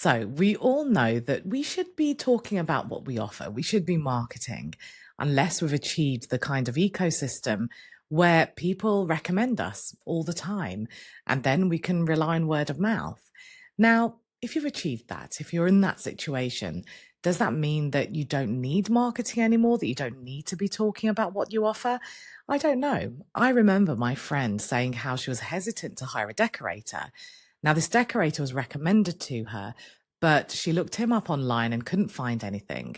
So, we all know that we should be talking about what we offer. We should be marketing, unless we've achieved the kind of ecosystem where people recommend us all the time, and then we can rely on word of mouth. Now, if you've achieved that, if you're in that situation, does that mean that you don't need marketing anymore, that you don't need to be talking about what you offer? I don't know. I remember my friend saying how she was hesitant to hire a decorator. Now, this decorator was recommended to her, but she looked him up online and couldn't find anything.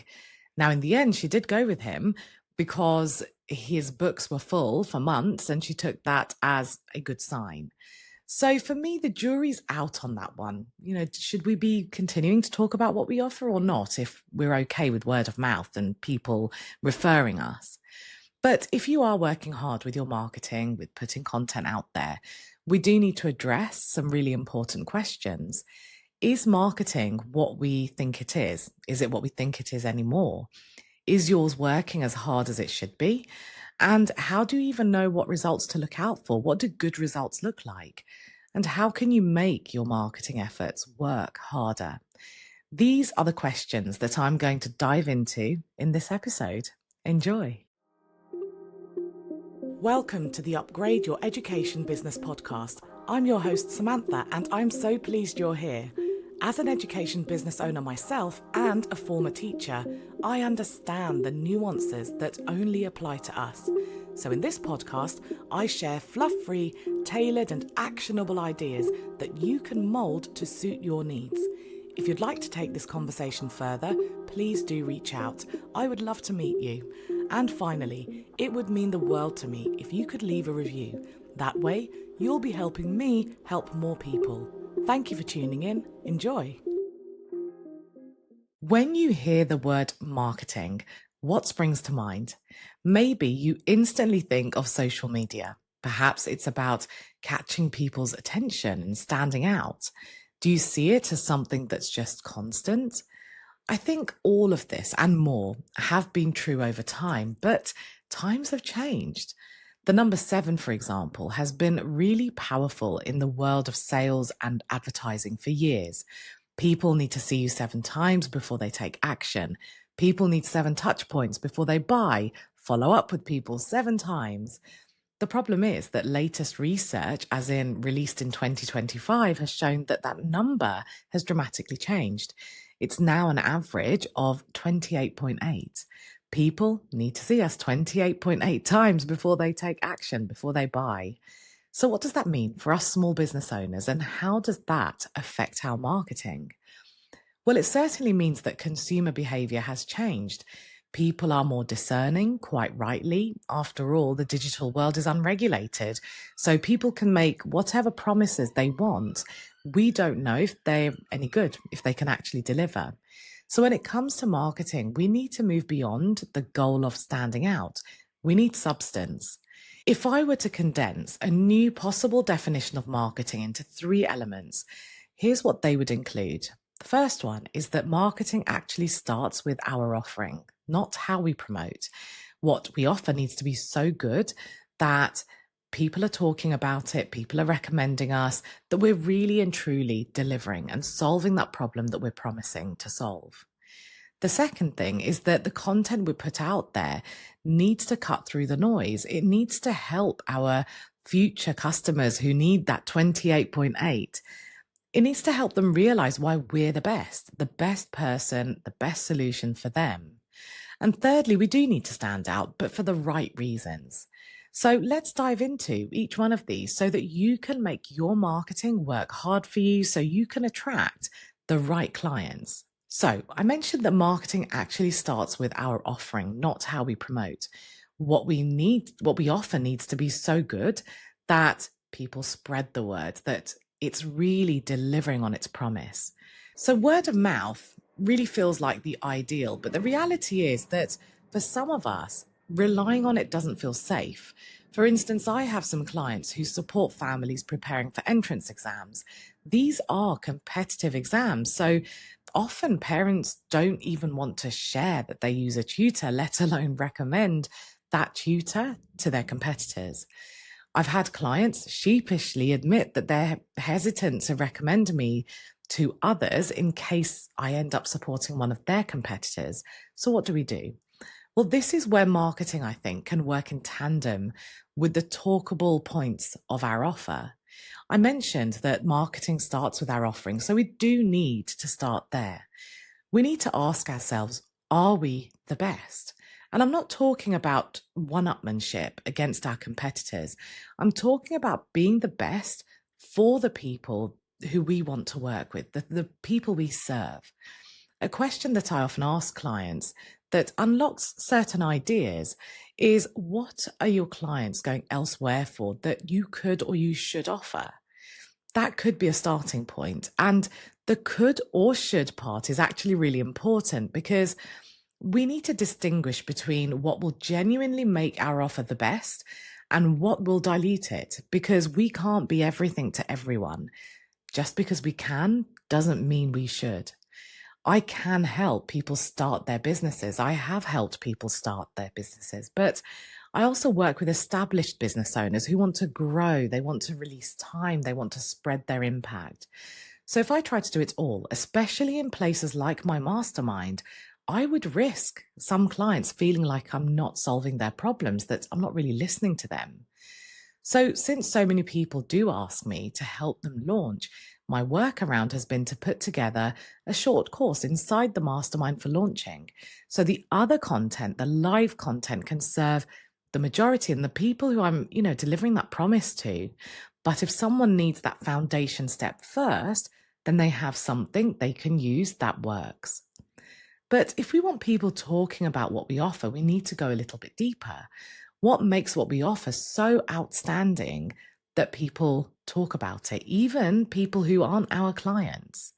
Now, in the end, she did go with him because his books were full for months, and she took that as a good sign. So for me, the jury's out on that one. Should we be continuing to talk about what we offer or not if we're okay with word of mouth and people referring us? But if you are working hard with your marketing, with putting content out there, we do need to address some really important questions. Is marketing what we think it is? Is it what we think it is anymore? Is yours working as hard as it should be? And how do you even know what results to look out for? What do good results look like? And how can you make your marketing efforts work harder? These are the questions that I'm going to dive into in this episode. Enjoy. Welcome to the Upgrade Your Education Business podcast. I'm your host, Samantha, and I'm so pleased you're here. As an education business owner myself and a former teacher, I understand the nuances that only apply to us. So in this podcast, I share fluff-free, tailored and actionable ideas that you can mould to suit your needs. If you'd like to take this conversation further, please do reach out. I would love to meet you. And finally, it would mean the world to me if you could leave a review. That way, you'll be helping me help more people. Thank you for tuning in. Enjoy. When you hear the word marketing, what springs to mind? Maybe you instantly think of social media. Perhaps it's about catching people's attention and standing out. Do you see it as something that's just constant? I think all of this and more have been true over time, but times have changed. The number 7, for example, has been really powerful in the world of sales and advertising for years. People need to see you 7 times before they take action. People need 7 touch points before they buy. Follow up with people 7 times. The problem is that latest research, as in released in 2025, has shown that that number has dramatically changed. It's now an average of 28.8. People need to see us 28.8 times before they take action, before they buy. So what does that mean for us small business owners, and how does that affect our marketing? Well, it certainly means that consumer behavior has changed. People are more discerning, quite rightly. After all, the digital world is unregulated, so people can make whatever promises they want. We don't know if they're any good, if they can actually deliver. So when it comes to marketing, we need to move beyond the goal of standing out. We need substance. If I were to condense a new possible definition of marketing into 3 elements, here's what they would include. The first one is that marketing actually starts with our offering, not how we promote. What we offer needs to be so good that people are talking about it, people are recommending us, that we're really and truly delivering and solving that problem that we're promising to solve. The second thing is that the content we put out there needs to cut through the noise. It needs to help our future customers who need that 28.8. It needs to help them realize why we're the best person, the best solution for them. And thirdly, we do need to stand out, but for the right reasons. So let's dive into each one of these so that you can make your marketing work hard for you, so you can attract the right clients. So I mentioned that marketing actually starts with our offering, not how we promote. What we offer needs to be so good that people spread the word, that it's really delivering on its promise. So word of mouth really feels like the ideal, but the reality is that for some of us, relying on it doesn't feel safe. For instance, I have some clients who support families preparing for entrance exams. These are competitive exams, so often parents don't even want to share that they use a tutor, let alone recommend that tutor to their competitors. I've had clients sheepishly admit that they're hesitant to recommend me to others in case I end up supporting one of their competitors. So what do we do? Well, this is where marketing, I think, can work in tandem with the talkable points of our offer. I mentioned that marketing starts with our offering, so we do need to start there. We need to ask ourselves, are we the best? And I'm not talking about one-upmanship against our competitors. I'm talking about being the best for the people who we want to work with, the people we serve. A question that I often ask clients that unlocks certain ideas is, what are your clients going elsewhere for that you could or you should offer? That could be a starting point. And the could or should part is actually really important because we need to distinguish between what will genuinely make our offer the best and what will dilute it, because we can't be everything to everyone. Just because we can doesn't mean we should. I can help people start their businesses. I have helped people start their businesses, but I also work with established business owners who want to grow. They want to release time. They want to spread their impact. So if I try to do it all, especially in places like my mastermind, I would risk some clients feeling like I'm not solving their problems, that I'm not really listening to them. So since so many people do ask me to help them launch, my workaround has been to put together a short course inside the mastermind for launching. So the other content, the live content, can serve the majority and the people who I'm, delivering that promise to. But if someone needs that foundation step first, then they have something they can use that works. But if we want people talking about what we offer, we need to go a little bit deeper. What makes what we offer so outstanding that people talk about it, even people who aren't our clients?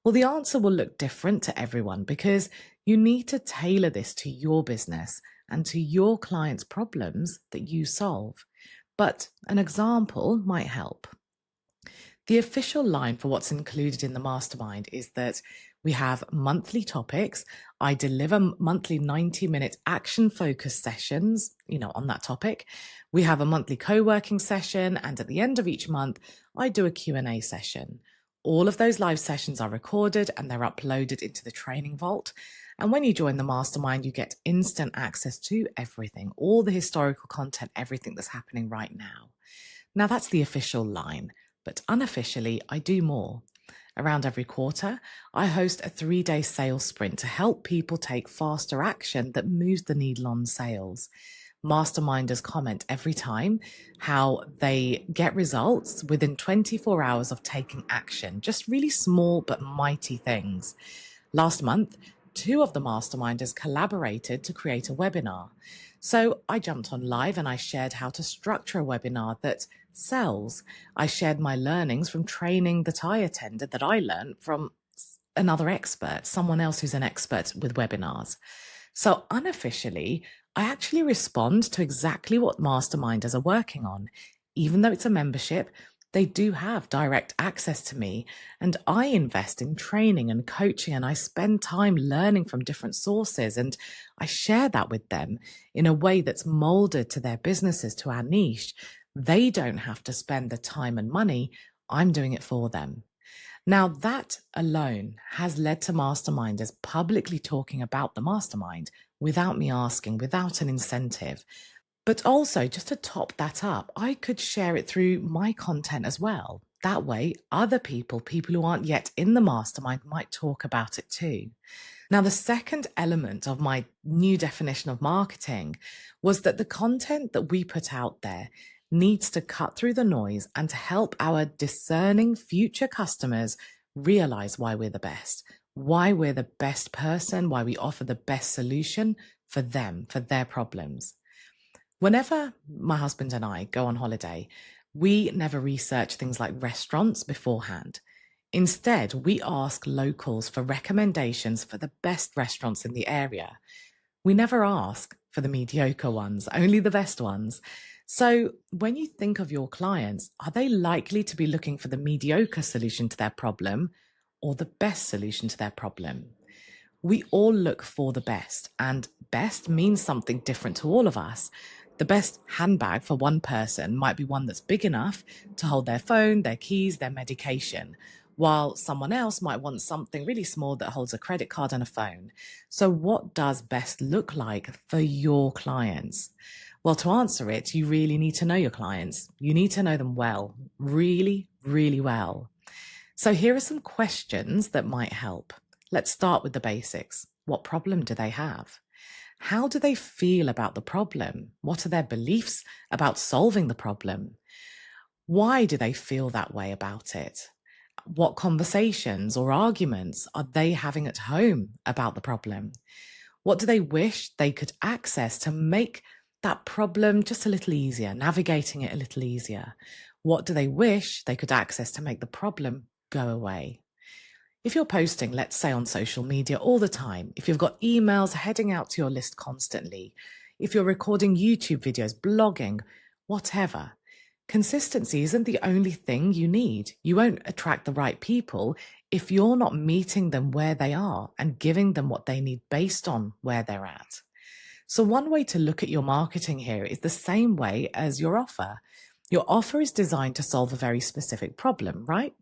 Well, the answer will look different to everyone because you need to tailor this to your business and to your clients' problems that you solve. But an example might help. The official line for what's included in the mastermind is that we have monthly topics. I deliver monthly 90-minute action-focused sessions, on that topic. We have a monthly co-working session, and at the end of each month, I do a Q&A session. All of those live sessions are recorded and they're uploaded into the training vault. And when you join the mastermind, you get instant access to everything, all the historical content, everything that's happening right now. Now, that's the official line, but unofficially, I do more. Around every quarter, I host a 3-day sales sprint to help people take faster action that moves the needle on sales. Masterminders comment every time how they get results within 24 hours of taking action, just really small but mighty things. Last month, 2 of the masterminders collaborated to create a webinar. So I jumped on live and I shared how to structure a webinar that sells. I shared my learnings from training that I attended, that I learned from another expert, someone else who's an expert with webinars. So unofficially, I actually respond to exactly what masterminders are working on. Even though it's a membership, they do have direct access to me, and I invest in training and coaching, and I spend time learning from different sources, and I share that with them in a way that's molded to their businesses, to our niche. They don't have to spend the time and money. I'm doing it for them. Now, that alone has led to masterminders publicly talking about the mastermind without me asking, without an incentive. But also, just to top that up, I could share it through my content as well. That way, other people who aren't yet in the mastermind, might talk about it too. Now, the second element of my new definition of marketing was that the content that we put out there needs to cut through the noise and to help our discerning future customers realize why we're the best, why we're the best person, why we offer the best solution for them, for their problems. Whenever my husband and I go on holiday, we never research things like restaurants beforehand. Instead, we ask locals for recommendations for the best restaurants in the area. We never ask for the mediocre ones, only the best ones. So when you think of your clients, are they likely to be looking for the mediocre solution to their problem or the best solution to their problem? We all look for the best, and best means something different to all of us. The best handbag for one person might be one that's big enough to hold their phone, their keys, their medication, while someone else might want something really small that holds a credit card and a phone. So, what does best look like for your clients? Well, to answer it, you really need to know your clients. You need to know them well, really, really well. So, here are some questions that might help. Let's start with the basics. What problem do they have? How do they feel about the problem? What are their beliefs about solving the problem? Why do they feel that way about it? What conversations or arguments are they having at home about the problem? What do they wish they could access to make that problem just a little easier, navigating it a little easier? What do they wish they could access to make the problem go away? If you're posting, let's say on social media all the time, if you've got emails heading out to your list constantly, if you're recording YouTube videos, blogging, whatever, consistency isn't the only thing you need. You won't attract the right people if you're not meeting them where they are and giving them what they need based on where they're at. So one way to look at your marketing here is the same way as your offer. Your offer is designed to solve a very specific problem, right?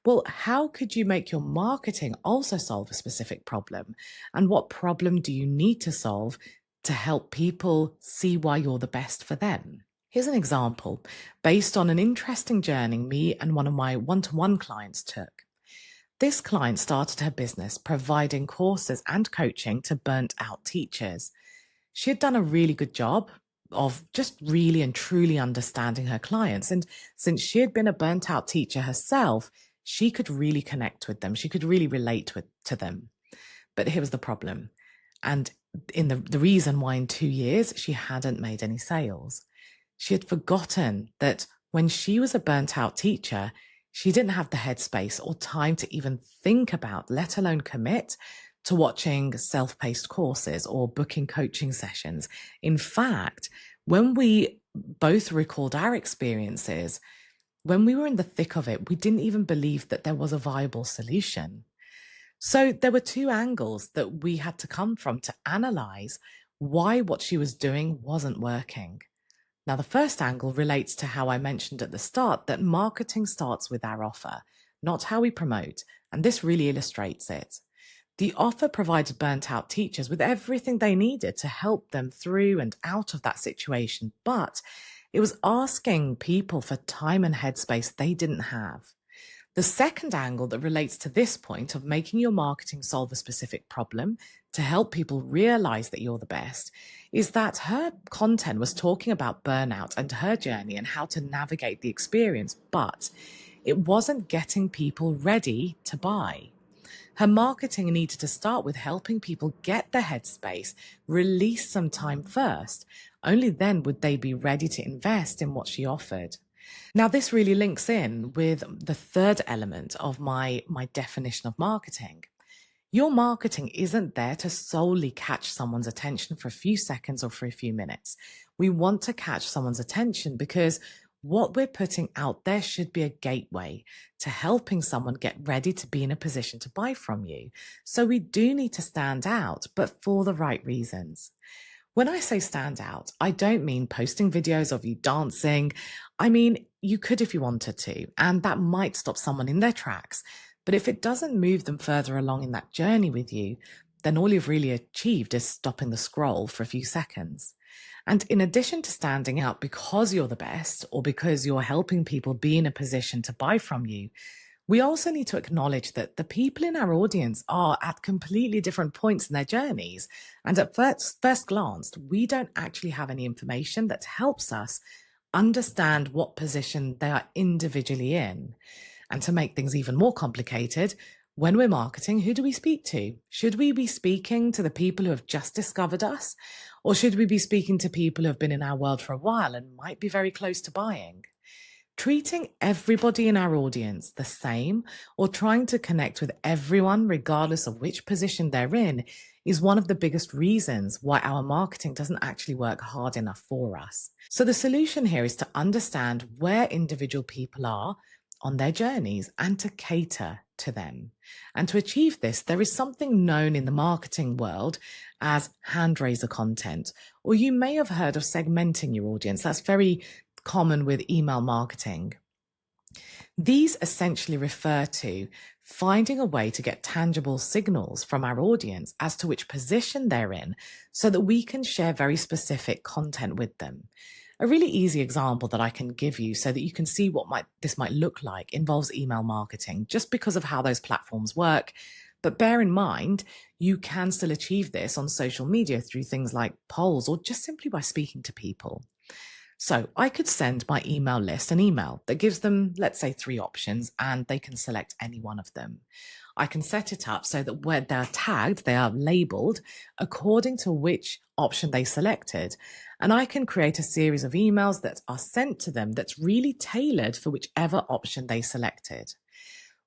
Well, how could you make your marketing also solve a specific problem? And what problem do you need to solve to help people see why you're the best for them? Here's an example based on an interesting journey me and one of my one-to-one clients took. This client started her business providing courses and coaching to burnt out teachers. She had done a really good job of just really and truly understanding her clients. And since she had been a burnt out teacher herself, she could really connect with them. She could really relate to them. But here was the problem. And in the reason why in 2 years she hadn't made any sales. She had forgotten that when she was a burnt out teacher, she didn't have the headspace or time to even think about, let alone commit to watching self-paced courses or booking coaching sessions. In fact, when we both recalled our experiences, when we were in the thick of it, we didn't even believe that there was a viable solution. So there were two angles that we had to come from to analyze why what she was doing wasn't working. Now, the first angle relates to how I mentioned at the start that marketing starts with our offer, not how we promote, and this really illustrates it. The offer provided burnt out teachers with everything they needed to help them through and out of that situation, but it was asking people for time and headspace they didn't have. The second angle that relates to this point of making your marketing solve a specific problem to help people realize that you're the best is that her content was talking about burnout and her journey and how to navigate the experience, but it wasn't getting people ready to buy. Her marketing needed to start with helping people get the headspace, release some time first. Only then would they be ready to invest in what she offered. Now, this really links in with the third element of my definition of marketing. Your marketing isn't there to solely catch someone's attention for a few seconds or for a few minutes. We want to catch someone's attention because what we're putting out there should be a gateway to helping someone get ready to be in a position to buy from you. So we do need to stand out, but for the right reasons. When I say stand out, I don't mean posting videos of you dancing. I mean, you could if you wanted to, and that might stop someone in their tracks. But if it doesn't move them further along in that journey with you, then all you've really achieved is stopping the scroll for a few seconds. And in addition to standing out because you're the best or because you're helping people be in a position to buy from you, we also need to acknowledge that the people in our audience are at completely different points in their journeys. And at first glance, we don't actually have any information that helps us understand what position they are individually in. And to make things even more complicated, when we're marketing, who do we speak to? Should we be speaking to the people who have just discovered us? Or should we be speaking to people who have been in our world for a while and might be very close to buying? Treating everybody in our audience the same or trying to connect with everyone regardless of which position they're in is one of the biggest reasons why our marketing doesn't actually work hard enough for us. So the solution here is to understand where individual people are on their journeys and to cater to them. And to achieve this, there is something known in the marketing world as hand raiser content, or you may have heard of segmenting your audience. That's very common with email marketing. These essentially refer to finding a way to get tangible signals from our audience as to which position they're in so that we can share very specific content with them. A really easy example that I can give you so that you can see what this might look like involves email marketing, just because of how those platforms work. But bear in mind, you can still achieve this on social media through things like polls or just simply by speaking to people. So I could send my email list an email that gives them, let's say, 3 options, and they can select any one of them. I can set it up so that where they're tagged, they are labeled according to which option they selected. And I can create a series of emails that are sent to them that's really tailored for whichever option they selected.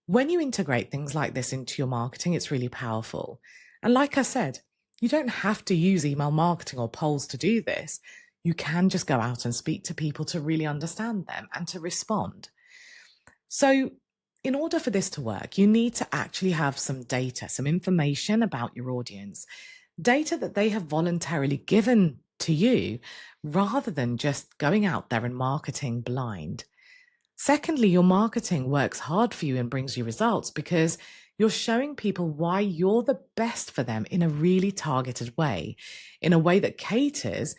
When you integrate things like this into your marketing, it's really powerful. And like I said, you don't have to use email marketing or polls to do this. You can just go out and speak to people to really understand them and to respond. So, in order for this to work, you need to actually have some data, some information about your audience, data that they have voluntarily given to you rather than just going out there and marketing blind. Secondly, your marketing works hard for you and brings you results because you're showing people why you're the best for them in a really targeted way, in a way that caters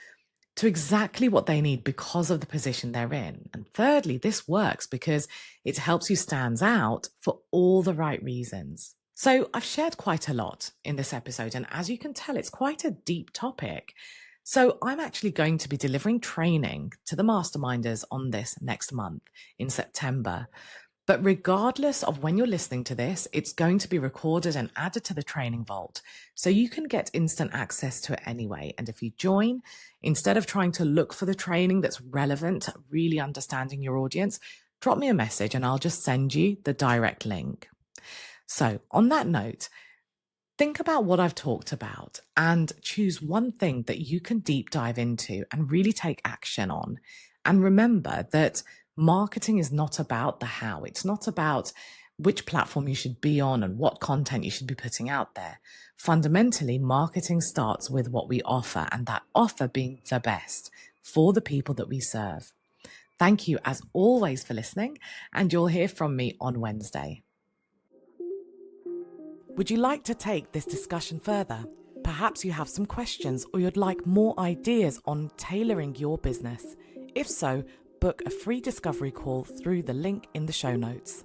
to exactly what they need because of the position they're in. And thirdly, this works because it helps you stand out for all the right reasons. So I've shared quite a lot in this episode, and as you can tell, it's quite a deep topic. So I'm actually going to be delivering training to the masterminders on this next month in September. But regardless of when you're listening to this, it's going to be recorded and added to the training vault. So you can get instant access to it anyway. And if you join, instead of trying to look for the training that's relevant to really understanding your audience, drop me a message and I'll just send you the direct link. So on that note, think about what I've talked about and choose one thing that you can deep dive into and really take action on. And remember that marketing is not about the how. It's not about which platform you should be on and what content you should be putting out there. Fundamentally, marketing starts with what we offer, and that offer being the best for the people that we serve. Thank you as always for listening, and you'll hear from me on Wednesday. Would you like to take this discussion further? Perhaps you have some questions or you'd like more ideas on tailoring your business. If so, book a free discovery call through the link in the show notes.